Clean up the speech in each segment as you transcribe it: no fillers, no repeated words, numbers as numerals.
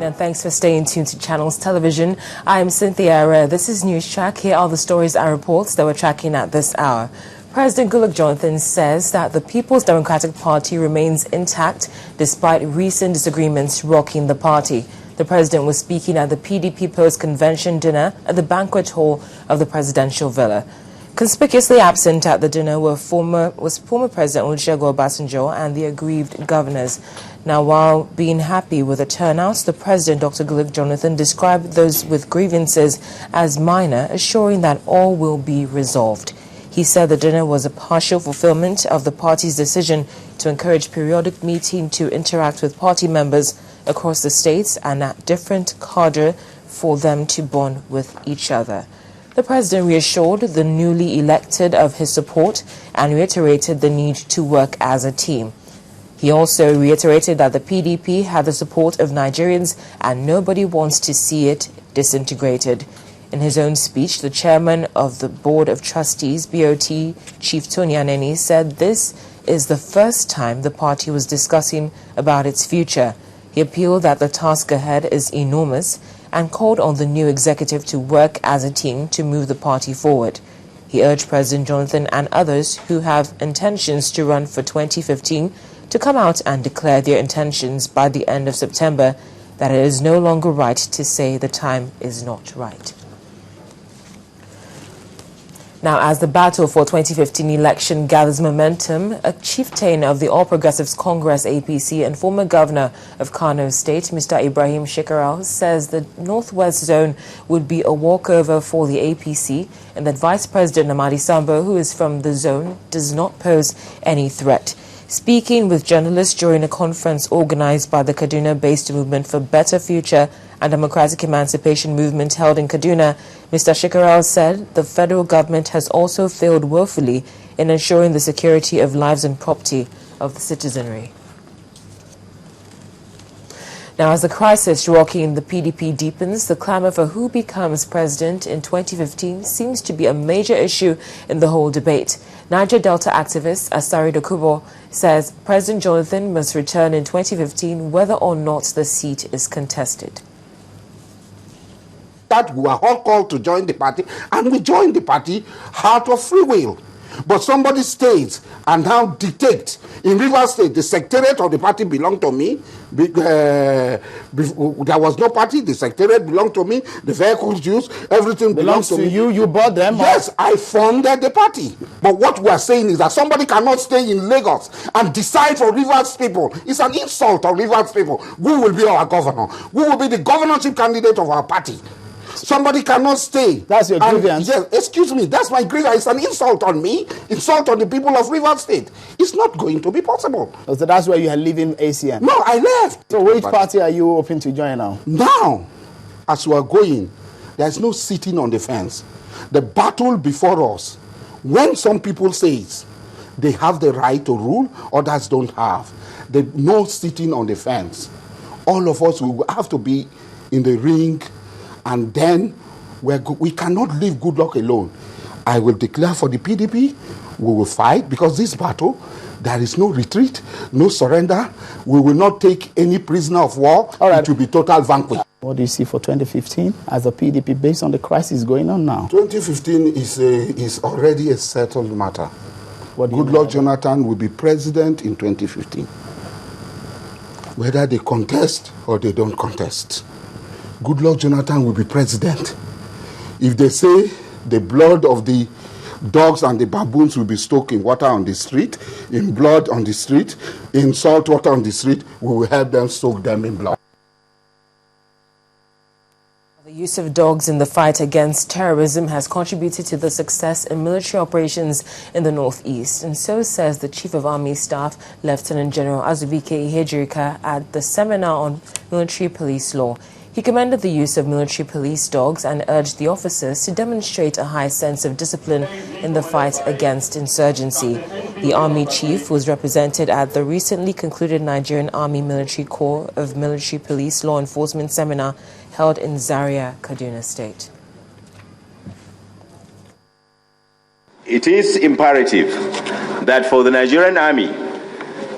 And thanks for staying tuned to Channels Television. I'm Cynthia Arre. This is News Track. Here are the stories and reports that we're tracking at this hour. President Goodluck Jonathan says that the People's Democratic Party remains intact despite recent disagreements rocking the party. The president was speaking at the PDP post-convention dinner at the banquet hall of the presidential villa. Conspicuously absent at the dinner was former President Olusegun Obasanjo and the aggrieved governors. Now, while being happy with the turnout, the president, Dr. Goodluck Jonathan, described those with grievances as minor, assuring that all will be resolved. He said the dinner was a partial fulfillment of the party's decision to encourage periodic meeting to interact with party members across the states and at different cadre for them to bond with each other. The president reassured the newly elected of his support and reiterated the need to work as a team. He also reiterated that the PDP had the support of Nigerians and nobody wants to see it disintegrated. In his own speech, the chairman of the Board of Trustees, BOT, Chief Tony Aneni, said this is the first time the party was discussing about its future. He appealed that the task ahead is enormous and called on the new executive to work as a team to move the party forward. He urged President Jonathan and others who have intentions to run for 2015 to come out and declare their intentions by the end of September, that it is no longer right to say the time is not right. Now, as the battle for 2015 election gathers momentum, a chieftain of the All Progressives Congress APC and former governor of Kano State, Mr. Ibrahim Shekarau, says the Northwest Zone would be a walkover for the APC and that Vice President Namadi Sambo, who is from the zone, does not pose any threat. Speaking with journalists during a conference organized by the Kaduna-based Movement for Better Future and Democratic Emancipation Movement held in Kaduna, Mr. Shekarau said the federal government has also failed woefully in ensuring the security of lives and property of the citizenry. Now, as the crisis rocking the PDP deepens, the clamor for who becomes president in 2015 seems to be a major issue in the whole debate. Niger Delta activist Asari Dokubo says President Jonathan must return in 2015 whether or not the seat is contested. That we are all called to join the party, and we join the party out of free will. But somebody stays and now dictates. In Rivers State, the secretariat of the party belonged to me. There was no party. The secretariat belonged to me. The vehicles used, everything belongs to me. You. You bought them? Yes, I funded the party. But what we are saying is that somebody cannot stay in Lagos and decide for Rivers people. It's an insult to Rivers people. Who will be our governor? Who will be the governorship candidate of our party? Somebody cannot stay. That's your grievance? Yes, excuse me, that's my grievance. It's an insult on me, insult on the people of Rivers State. It's not going to be possible. So that's why you are leaving ACN? No, I left. So which party are you hoping to join now? Now, as we are going, there's no sitting on the fence. The battle before us, when some people say they have the right to rule, others don't have. There's no sitting on the fence. All of us will have to be in the ring. And then we cannot leave Goodluck alone. I will declare for the PDP. We will fight because this battle, there is no retreat, no surrender. We will not take any prisoner of war. All right. It will be total vanquish. What do you see for 2015 as a PDP based on the crisis going on now? 2015 is already a settled matter. Goodluck Jonathan will be president in 2015. Whether they contest or they don't contest. Goodluck Jonathan will be president. If they say the blood of the dogs and the baboons will be soaked in water on the street, in blood on the street, in salt water on the street, we will help them soak them in blood. The use of dogs in the fight against terrorism has contributed to the success in military operations in the Northeast, and so says the Chief of Army Staff, Lieutenant General Azubike Ihejirika, at the seminar on military police law. He commended the use of military police dogs and urged the officers to demonstrate a high sense of discipline in the fight against insurgency. The Army Chief was represented at the recently concluded Nigerian Army Military Corps of Military Police Law Enforcement Seminar held in Zaria, Kaduna State. It is imperative that for the Nigerian Army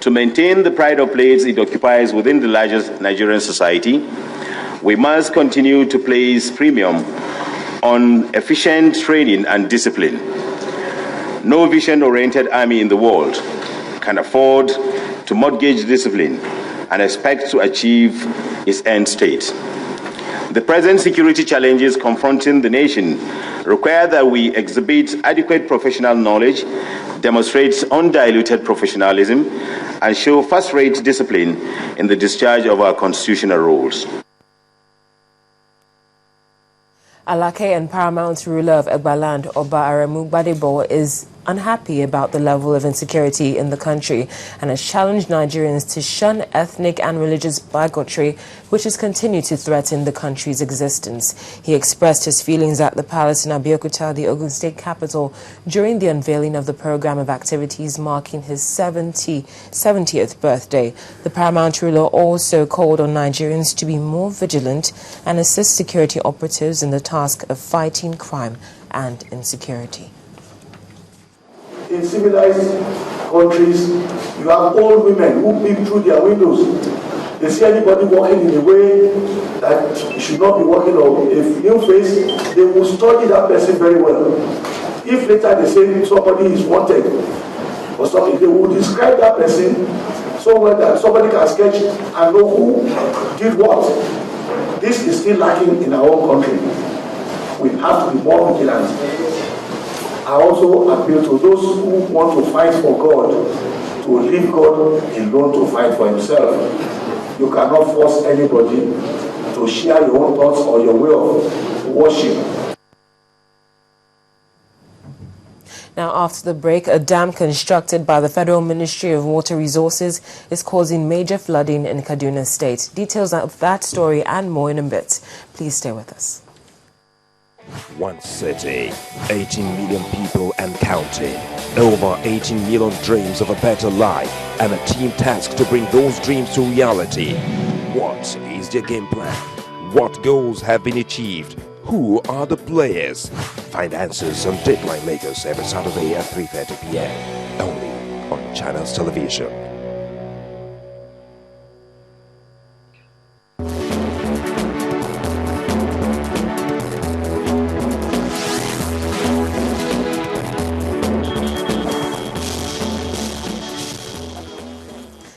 to maintain the pride of place it occupies within the largest Nigerian society, We must continue to place premium on efficient training and discipline. No vision-oriented army in the world can afford to mortgage discipline and expect to achieve its end state. The present security challenges confronting the nation require that we exhibit adequate professional knowledge, demonstrate undiluted professionalism, and show first-rate discipline in the discharge of our constitutional roles. Alake and paramount ruler of Egbaland, Oba Aremu Gbadebo, is unhappy about the level of insecurity in the country and has challenged Nigerians to shun ethnic and religious bigotry, which has continued to threaten the country's existence. He expressed his feelings at the palace in Abeokuta, the Ogun State capital, during the unveiling of the program of activities marking his 70th birthday. The paramount ruler also called on Nigerians to be more vigilant and assist security operatives in the task of fighting crime and insecurity. In civilized countries, you have old women who peep through their windows. They see anybody walking in a way that you should not be walking on. If new face, they will study that person very well. If later they say somebody is wanted or something, they will describe that person so well that somebody can sketch and know who did what. This is still lacking in our own country. We have to be more vigilant. I also appeal to those who want to fight for God to leave God alone to fight for himself. You cannot force anybody to share your own thoughts or your way of worship. Now, after the break, a dam constructed by the Federal Ministry of Water Resources is causing major flooding in Kaduna State. Details of that story and more in a bit. Please stay with us. One city, 18 million people and counting. Over 18 million dreams of a better life and a team tasked to bring those dreams to reality. What is their game plan? What goals have been achieved? Who are the players? Find answers on Deadline Makers every Saturday at 3:30 p.m. only on Channels Television.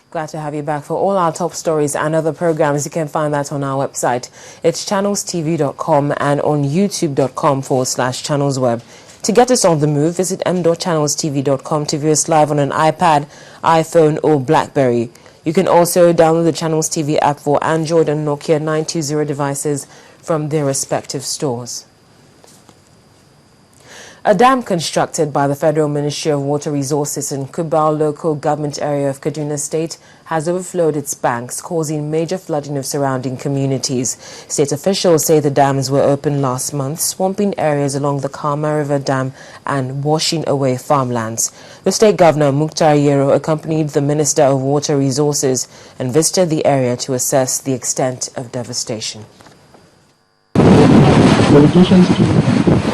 Glad to have you back. For all our top stories and other programs, you can find that on our website. It's channelstv.com and on youtube.com/channelsweb. To get us on the move, visit m.channelstv.com to view us live on an iPad, iPhone or BlackBerry. You can also download the Channels TV app for Android and Nokia 920 devices from their respective stores. A dam constructed by the Federal Ministry of Water Resources in Kubal local government area of Kaduna State has overflowed its banks, causing major flooding of surrounding communities. State officials say the dams were opened last month, swamping areas along the Kalma River Dam and washing away farmlands. The state governor, Mukhtar Yero, accompanied the Minister of Water Resources and visited the area to assess the extent of devastation.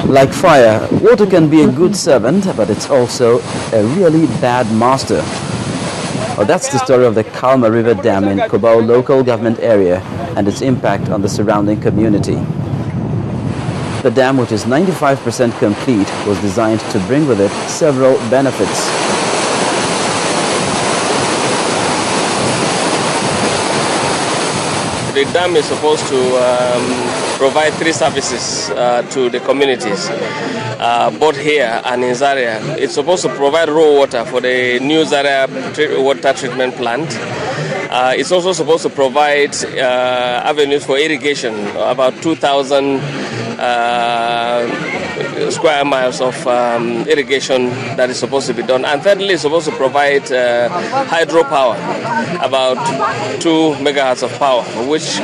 Like fire, water can be a good servant, but it's also a really bad master. Well, that's the story of the Kalma River Dam in Kubao local government area and its impact on the surrounding community. The dam, which is 95% complete, was designed to bring with it several benefits. The dam is supposed to provide three services to the communities, both here and in Zaria. It's supposed to provide raw water for the new Zaria water treatment plant. It's also supposed to provide avenues for irrigation, about 2,000 square miles of irrigation that is supposed to be done. And thirdly, it's supposed to provide hydropower, about 2 megahertz of power, which